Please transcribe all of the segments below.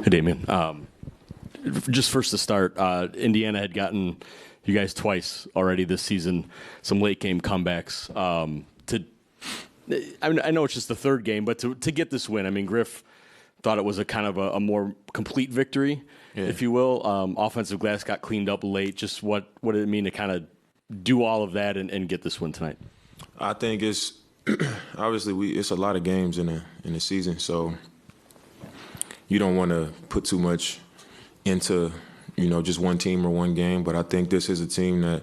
Hey, Damian. Just first to start, Indiana had gotten you guys twice already this season, some late game comebacks. I know it's just the third game, but to get this win, I mean, Griff thought it was a kind of a more complete victory, if you will. Offensive glass got cleaned up late. Just what did it mean to kind of do all of that and get this win tonight? I think it's obviously it's a lot of games in the season, so you don't want to put too much into just one team or one game. But I think this is a team that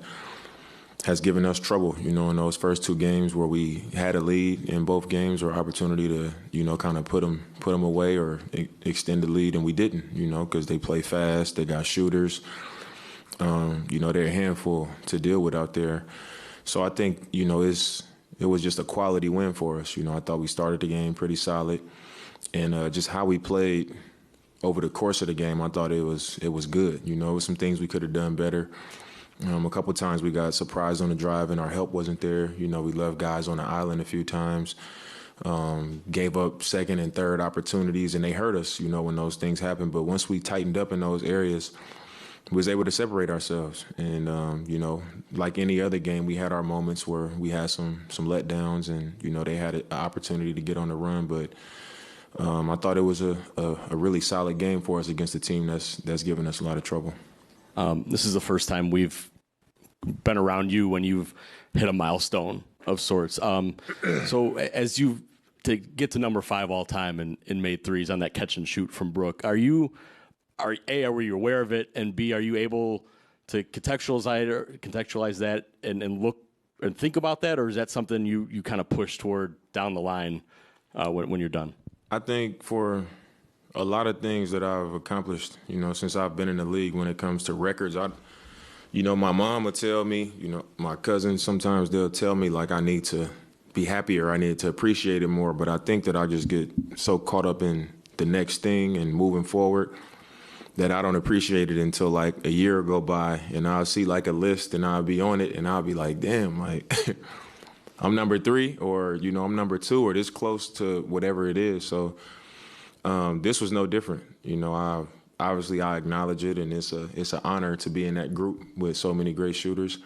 has given us trouble, in those first two games where we had a lead in both games or opportunity to, kind of put them away or extend the lead, and we didn't, because they play fast, they got shooters, they're a handful to deal with out there. So I think, it was just a quality win for us. I thought we started the game pretty solid, and just how we played over the course of the game, I thought it was good. It was some things we could have done better. A couple of times we got surprised on the drive and our help wasn't there. We left guys on the island a few times, gave up second and third opportunities, and they hurt us, when those things happen. But once we tightened up in those areas, we was able to separate ourselves. And, like any other game, we had our moments where we had some letdowns and, they had an opportunity to get on the run. But I thought it was a really solid game for us against a team that's given us a lot of trouble. This is the first time we've been around you when you've hit a milestone of sorts. So as you to get to number 5 all time and made threes on that catch and shoot from Brook, are you aware of it, and B, are you able to contextualize that and look and think about that, or is that something you kind of push toward down the line when you're done? I think for a lot of things that I've accomplished, since I've been in the league, when it comes to records, my mom would tell me, my cousins, sometimes they'll tell me like I need to be happier, I need to appreciate it more. But I think that I just get so caught up in the next thing and moving forward that I don't appreciate it until like a year go by and I'll see like a list and I'll be on it and I'll be like, damn, like I'm number 3 or, I'm number 2 or this close to whatever it is. So this was no different. I acknowledge it, and it's an honor to be in that group with so many great shooters.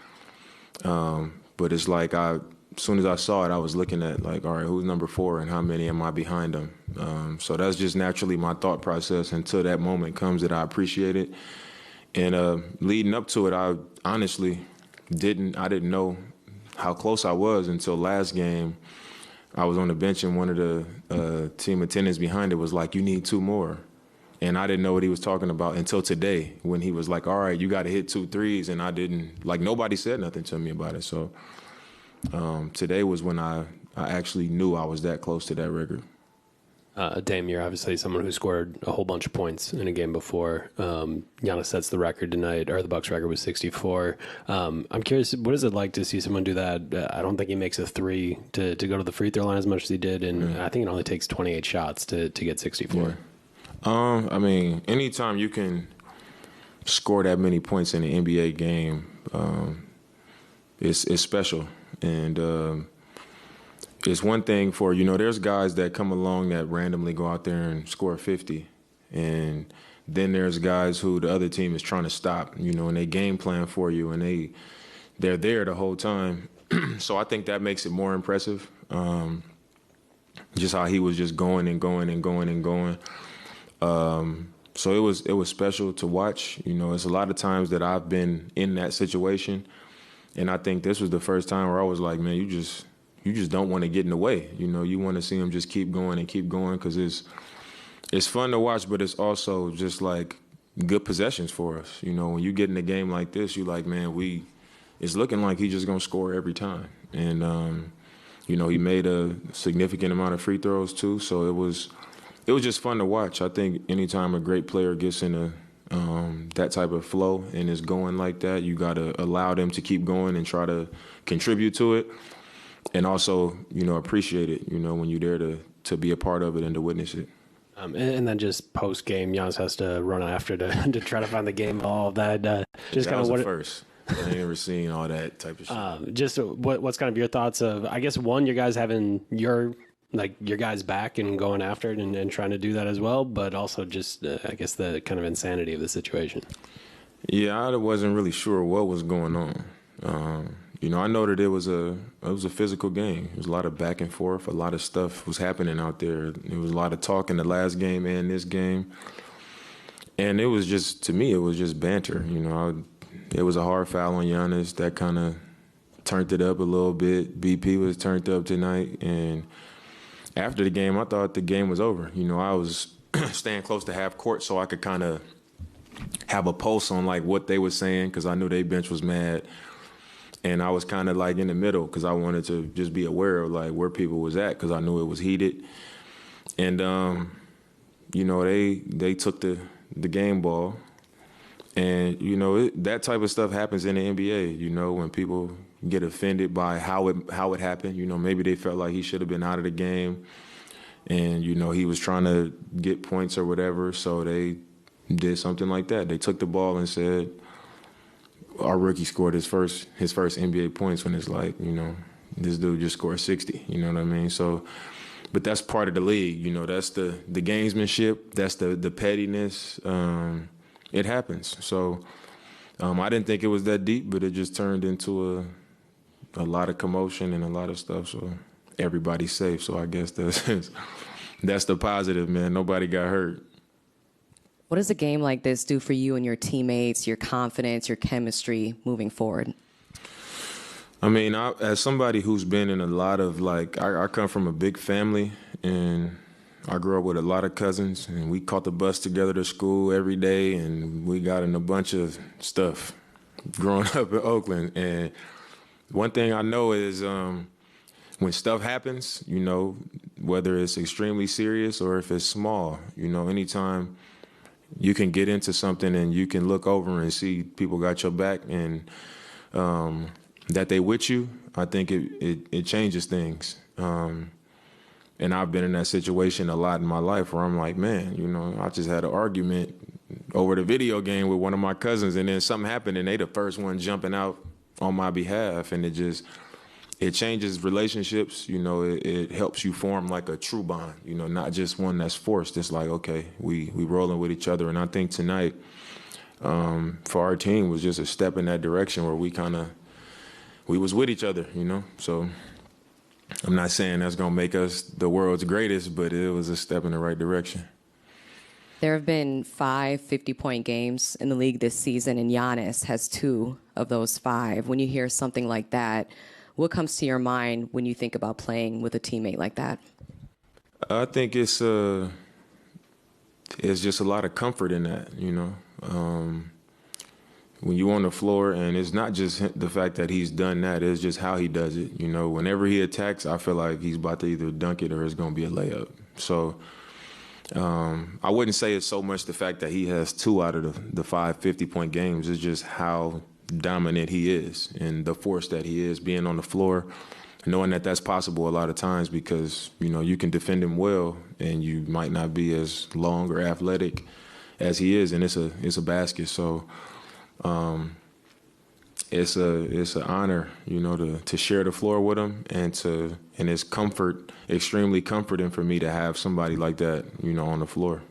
But it's like as soon as I saw it, I was looking at like, all right, who's number 4 and how many am I behind them? So that's just naturally my thought process until that moment comes that I appreciate it. And leading up to it, I honestly didn't know how close I was until last game. I was on the bench and one of the team attendants behind it was like, you need 2 more. And I didn't know what he was talking about until today when he was like, all right, you got to hit 2 threes. And I didn't, like nobody said nothing to me about it. So today was when I actually knew I was that close to that record. Dame, you're obviously someone who scored a whole bunch of points in a game before. Giannis sets the record tonight, or the Bucks record was 64. I'm curious, what is it like to see someone do that? I don't think he makes a 3 to go to the free throw line as much as he did, and I think it only takes 28 shots to get 64. Yeah. I mean, anytime you can score that many points in an NBA game, it's special. And it's one thing for, there's guys that come along that randomly go out there and score 50. And then there's guys who the other team is trying to stop, and they game plan for you, and they're there the whole time. So I think that makes it more impressive. Just how he was just going and going and going and going. So it was special to watch. It's a lot of times that I've been in that situation. And I think this was the first time where I was like, man, you just don't want to get in the way. You want to see him just keep going and keep going because it's fun to watch, but it's also just like good possessions for us. When you get in a game like this, you like, man, it's looking like he's just going to score every time. And, he made a significant amount of free throws too. So it was just fun to watch. I think anytime a great player gets in that type of flow and is going like that, you got to allow them to keep going and try to contribute to it. And also, appreciate it, when you're there to be a part of it and to witness it. And then just post-game, Giannis has to run after to try to find the game, all of that. Just that kind was of the first. I ain't ever seen all that type of shit. Just what's kind of your thoughts of, I guess, one, you guys having your like your guys back and going after it and trying to do that as well, but also just I guess the kind of insanity of the situation. Yeah, I wasn't really sure what was going on. I know that it was a physical game. There was a lot of back and forth. A lot of stuff was happening out there. There was a lot of talk in the last game and this game. And it was just, to me, it was just banter. It was a hard foul on Giannis. That kind of turned it up a little bit. BP was turned up tonight. And after the game, I thought the game was over. I was staying close to half court so I could kind of have a pulse on, like, what they were saying, because I knew their bench was mad. And I was kind of, like, in the middle because I wanted to just be aware of, like, where people was at because I knew it was heated. And, they took the game ball. And, that type of stuff happens in the NBA, when people get offended by how it happened. Maybe they felt like he should have been out of the game and, he was trying to get points or whatever. So they did something like that. They took the ball and said, our rookie scored his first NBA points, when it's like, this dude just scored 60. You know what I mean? So, but that's part of the league. That's the gamesmanship. That's the pettiness. It happens. So I didn't think it was that deep, but it just turned into a lot of commotion and a lot of stuff. So everybody's safe. So I guess that's the positive, man. Nobody got hurt. What does a game like this do for you and your teammates, your confidence, your chemistry moving forward? I mean, as somebody who's been in a lot of, like, I come from a big family, and I grew up with a lot of cousins, and we caught the bus together to school every day, and we got in a bunch of stuff growing up in Oakland. And one thing I know is when stuff happens, whether it's extremely serious or if it's small, anytime you can get into something and you can look over and see people got your back and that they with you, I think it changes things. And I've been in that situation a lot in my life where I'm like, man, I just had an argument over the video game with one of my cousins, and then something happened and they the first one jumping out on my behalf, and it changes relationships. It helps you form like a true bond, not just one that's forced. It's like, okay, we rolling with each other. And I think tonight for our team was just a step in that direction where we was with each other, So I'm not saying that's going to make us the world's greatest, but it was a step in the right direction. There have been 5 50-point games in the league this season, and Giannis has 2 of those 5. When you hear something like that, what comes to your mind when you think about playing with a teammate like that? I think it's just a lot of comfort in that, when you're on the floor, and it's not just the fact that he's done that, it's just how he does it. Whenever he attacks, I feel like he's about to either dunk it or it's going to be a layup. So I wouldn't say it's so much the fact that he has 2 out of the 5 50-point games. It's just how dominant he is and the force that he is being on the floor, knowing that that's possible a lot of times because, you can defend him well and you might not be as long or athletic as he is, and it's a basket. So it's an honor, to share the floor with him, and it's extremely comforting for me to have somebody like that, on the floor.